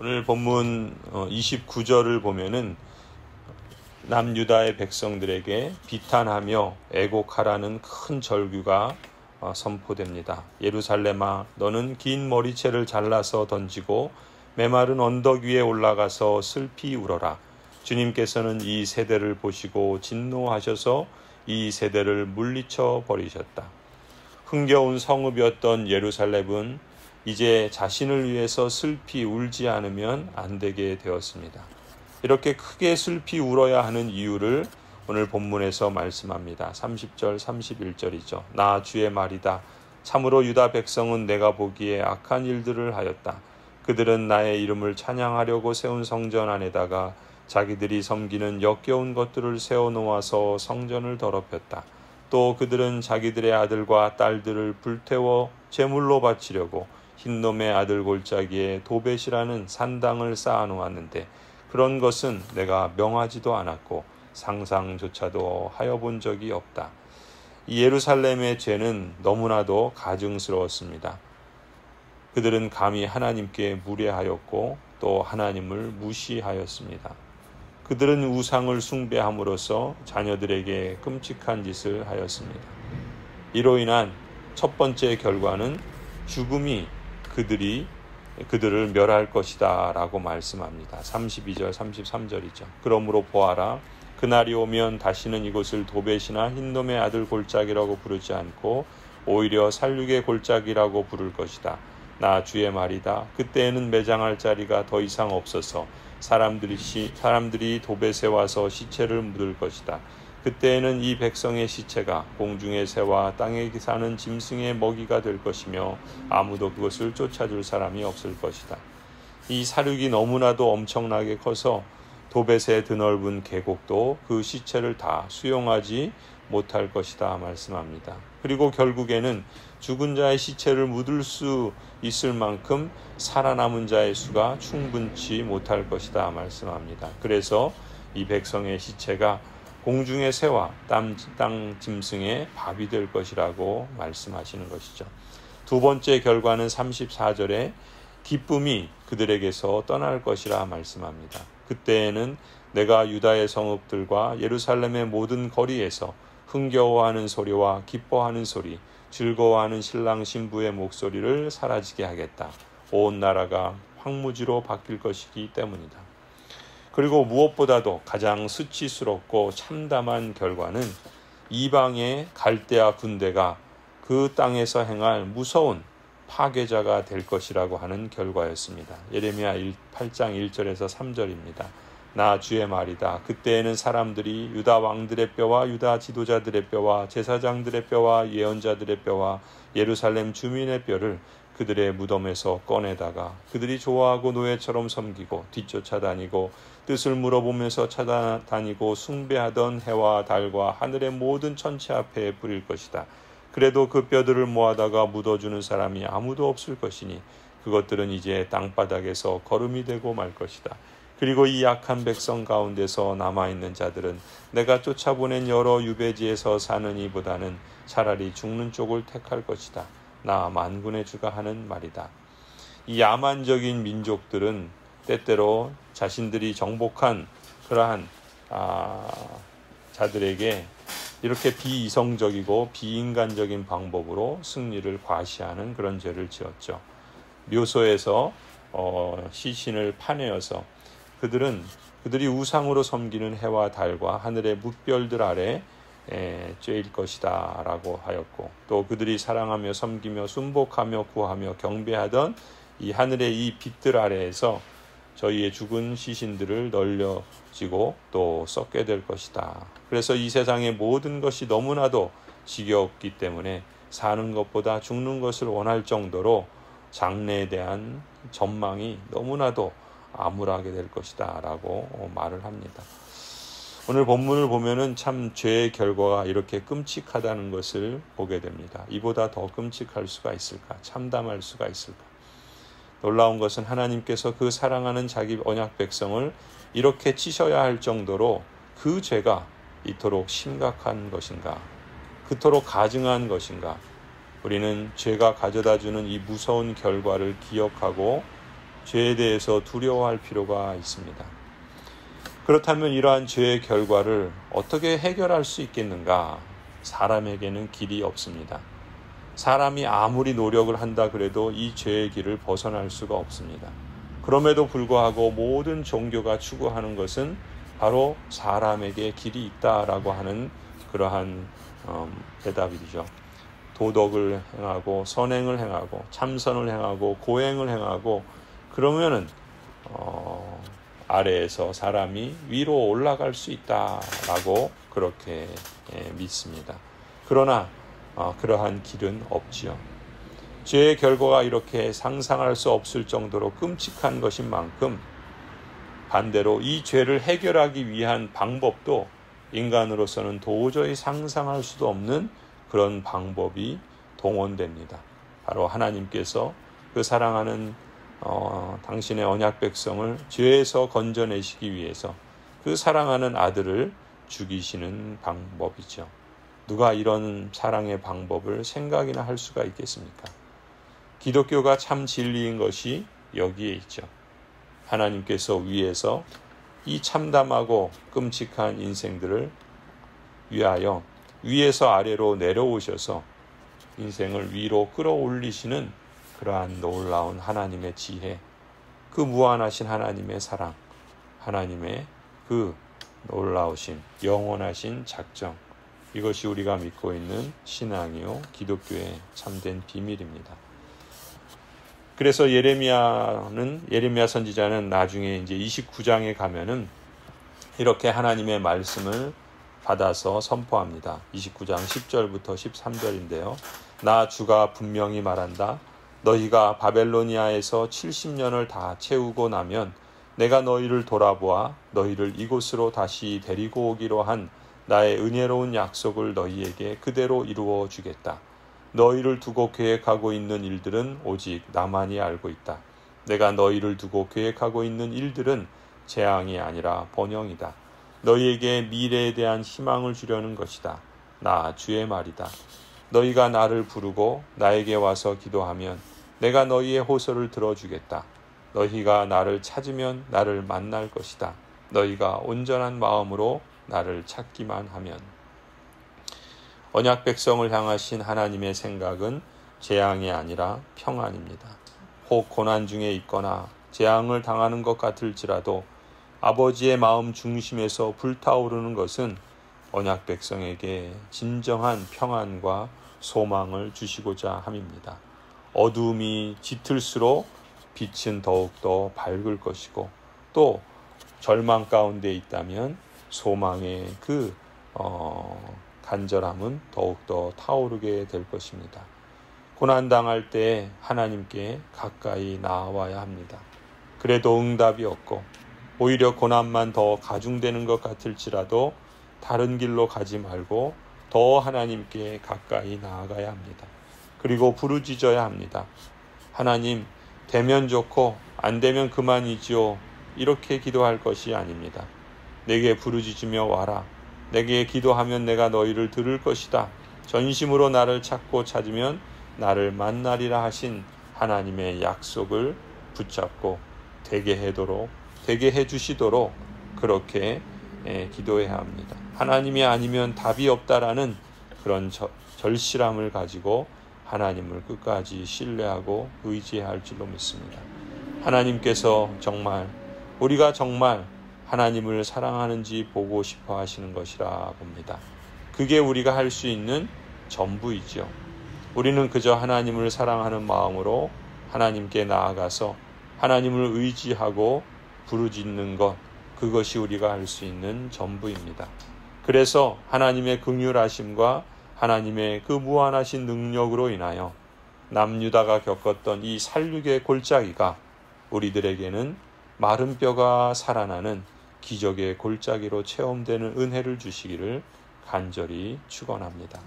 오늘 본문 29절을 보면은 남유다의 백성들에게 비탄하며 애곡하라는 큰 절규가 선포됩니다. 예루살렘아, 너는 긴 머리채를 잘라서 던지고 메마른 언덕 위에 올라가서 슬피 울어라. 주님께서는 이 세대를 보시고 진노하셔서 이 세대를 물리쳐 버리셨다. 흥겨운 성읍이었던 예루살렘은 이제 자신을 위해서 슬피 울지 않으면 안 되게 되었습니다. 이렇게 크게 슬피 울어야 하는 이유를 오늘 본문에서 말씀합니다. 30절, 31절이죠. 나 주의 말이다. 참으로 유다 백성은 내가 보기에 악한 일들을 하였다. 그들은 나의 이름을 찬양하려고 세운 성전 안에다가 자기들이 섬기는 역겨운 것들을 세워놓아서 성전을 더럽혔다. 또 그들은 자기들의 아들과 딸들을 불태워 제물로 바치려고 흰놈의 아들 골짜기에 도벳이라는 산당을 쌓아놓았는데 그런 것은 내가 명하지도 않았고 상상조차도 하여 본 적이 없다. 이 예루살렘의 죄는 너무나도 가증스러웠습니다. 그들은 감히 하나님께 무례하였고 또 하나님을 무시하였습니다. 그들은 우상을 숭배함으로써 자녀들에게 끔찍한 짓을 하였습니다. 이로 인한 첫 번째 결과는 죽음이 그들을 멸할 것이다 라고 말씀합니다. 32절 33절이죠. 그러므로 보아라, 그날이 오면 다시는 이곳을 도벳이나 흰놈의 아들 골짜기라고 부르지 않고 오히려 살육의 골짜기라고 부를 것이다. 나 주의 말이다. 그때에는 매장할 자리가 더 이상 없어서 사람들이 도벳에 와서 시체를 묻을 것이다. 그때에는 이 백성의 시체가 공중의 새와 땅에 사는 짐승의 먹이가 될 것이며 아무도 그것을 쫓아줄 사람이 없을 것이다. 이 사륙이 너무나도 엄청나게 커서 도벳의 드넓은 계곡도 그 시체를 다 수용하지 못할 것이다 말씀합니다. 그리고 결국에는 죽은 자의 시체를 묻을 수 있을 만큼 살아남은 자의 수가 충분치 못할 것이다 말씀합니다. 그래서 이 백성의 시체가 공중의 새와 땅 짐승의 밥이 될 것이라고 말씀하시는 것이죠. 두 번째 결과는 34절에 기쁨이 그들에게서 떠날 것이라 말씀합니다. 그때에는 내가 유다의 성읍들과 예루살렘의 모든 거리에서 흥겨워하는 소리와 기뻐하는 소리, 즐거워하는 신랑 신부의 목소리를 사라지게 하겠다. 온 나라가 황무지로 바뀔 것이기 때문이다. 그리고 무엇보다도 가장 수치스럽고 참담한 결과는 이방의 갈대아 군대가 그 땅에서 행할 무서운 파괴자가 될 것이라고 하는 결과였습니다. 예레미야 8장 1절에서 3절입니다. 나 주의 말이다. 그때에는 사람들이 유다 왕들의 뼈와 유다 지도자들의 뼈와 제사장들의 뼈와 예언자들의 뼈와 예루살렘 주민의 뼈를 그들의 무덤에서 꺼내다가 그들이 좋아하고 노예처럼 섬기고 뒤쫓아다니고 뜻을 물어보면서 찾아다니고 숭배하던 해와 달과 하늘의 모든 천체 앞에 뿌릴 것이다. 그래도 그 뼈들을 모아다가 묻어주는 사람이 아무도 없을 것이니 그것들은 이제 땅바닥에서 거름이 되고 말 것이다. 그리고 이 약한 백성 가운데서 남아있는 자들은 내가 쫓아보낸 여러 유배지에서 사는 이보다는 차라리 죽는 쪽을 택할 것이다. 나 만군의 주가 하는 말이다. 이 야만적인 민족들은 때때로 자신들이 정복한 그러한 자들에게 이렇게 비이성적이고 비인간적인 방법으로 승리를 과시하는 그런 죄를 지었죠. 묘소에서 시신을 파내어서 그들이 우상으로 섬기는 해와 달과 하늘의 뭇별들 아래 쬐일 것이다 라고 하였고, 또 그들이 사랑하며 섬기며 순복하며 구하며 경배하던 이 하늘의 이 빛들 아래에서 저희의 죽은 시신들을 널려지고 또 썩게 될 것이다. 그래서 이 세상의 모든 것이 너무나도 지겹기 때문에 사는 것보다 죽는 것을 원할 정도로 장래에 대한 전망이 너무나도 암울하게 될 것이다 라고 말을 합니다. 오늘 본문을 보면은 참 죄의 결과가 이렇게 끔찍하다는 것을 보게 됩니다. 이보다 더 끔찍할 수가 있을까? 참담할 수가 있을까? 놀라운 것은 하나님께서 그 사랑하는 자기 언약 백성을 이렇게 치셔야 할 정도로 그 죄가 이토록 심각한 것인가? 그토록 가증한 것인가? 우리는 죄가 가져다주는 이 무서운 결과를 기억하고 죄에 대해서 두려워할 필요가 있습니다. 그렇다면 이러한 죄의 결과를 어떻게 해결할 수 있겠는가? 사람에게는 길이 없습니다. 사람이 아무리 노력을 한다 그래도 이 죄의 길을 벗어날 수가 없습니다. 그럼에도 불구하고 모든 종교가 추구하는 것은 바로 사람에게 길이 있다라고 하는 그러한 대답이죠. 도덕을 행하고 선행을 행하고 참선을 행하고 고행을 행하고 그러면은 아래에서 사람이 위로 올라갈 수 있다라고 그렇게 믿습니다. 그러나 그러한 길은 없지요. 죄의 결과가 이렇게 상상할 수 없을 정도로 끔찍한 것인 만큼 반대로 이 죄를 해결하기 위한 방법도 인간으로서는 도저히 상상할 수도 없는 그런 방법이 동원됩니다. 바로 하나님께서 그 사랑하는 당신의 언약 백성을 죄에서 건져내시기 위해서 그 사랑하는 아들을 죽이시는 방법이죠. 누가 이런 사랑의 방법을 생각이나 할 수가 있겠습니까? 기독교가 참 진리인 것이 여기에 있죠. 하나님께서 위에서 이 참담하고 끔찍한 인생들을 위하여 위에서 아래로 내려오셔서 인생을 위로 끌어올리시는 그러한 놀라운 하나님의 지혜, 그 무한하신 하나님의 사랑, 하나님의 그 놀라우신 영원하신 작정, 이것이 우리가 믿고 있는 신앙이요 기독교의 참된 비밀입니다. 그래서 예레미야 선지자는 나중에 이제 29장에 가면은 이렇게 하나님의 말씀을 받아서 선포합니다. 29장 10절부터 13절인데요. 나 주가 분명히 말한다. 너희가 바벨로니아에서 70년을 다 채우고 나면 내가 너희를 돌아보아 너희를 이곳으로 다시 데리고 오기로 한 나의 은혜로운 약속을 너희에게 그대로 이루어 주겠다. 너희를 두고 계획하고 있는 일들은 오직 나만이 알고 있다. 내가 너희를 두고 계획하고 있는 일들은 재앙이 아니라 번영이다. 너희에게 미래에 대한 희망을 주려는 것이다. 나 주의 말이다. 너희가 나를 부르고 나에게 와서 기도하면 내가 너희의 호소를 들어주겠다. 너희가 나를 찾으면 나를 만날 것이다. 너희가 온전한 마음으로 나를 찾기만 하면. 언약 백성을 향하신 하나님의 생각은 재앙이 아니라 평안입니다. 혹 고난 중에 있거나 재앙을 당하는 것 같을지라도 아버지의 마음 중심에서 불타오르는 것은 언약 백성에게 진정한 평안과 소망을 주시고자 함입니다. 어두움이 짙을수록 빛은 더욱더 밝을 것이고 또 절망 가운데 있다면 소망의 그 간절함은 더욱더 타오르게 될 것입니다. 고난당할 때 하나님께 가까이 나아와야 합니다. 그래도 응답이 없고 오히려 고난만 더 가중되는 것 같을지라도 다른 길로 가지 말고 더 하나님께 가까이 나아가야 합니다. 그리고 부르짖어야 합니다. 하나님, 되면 좋고 안 되면 그만이지요. 이렇게 기도할 것이 아닙니다. 내게 부르짖으며 와라. 내게 기도하면 내가 너희를 들을 것이다. 전심으로 나를 찾고 찾으면 나를 만나리라 하신 하나님의 약속을 붙잡고 되게 해주시도록 그렇게 기도해야 합니다. 하나님이 아니면 답이 없다라는 그런 절실함을 가지고 하나님을 끝까지 신뢰하고 의지해야 할 줄로 믿습니다. 하나님께서 우리가 정말 하나님을 사랑하는지 보고 싶어 하시는 것이라 봅니다. 그게 우리가 할 수 있는 전부이죠. 우리는 그저 하나님을 사랑하는 마음으로 하나님께 나아가서 하나님을 의지하고 부르짖는 것, 그것이 우리가 할 수 있는 전부입니다. 그래서 하나님의 긍휼하심과 하나님의 그 무한하신 능력으로 인하여 남유다가 겪었던 이 살육의 골짜기가 우리들에게는 마른 뼈가 살아나는 기적의 골짜기로 체험되는 은혜를 주시기를 간절히 축원합니다.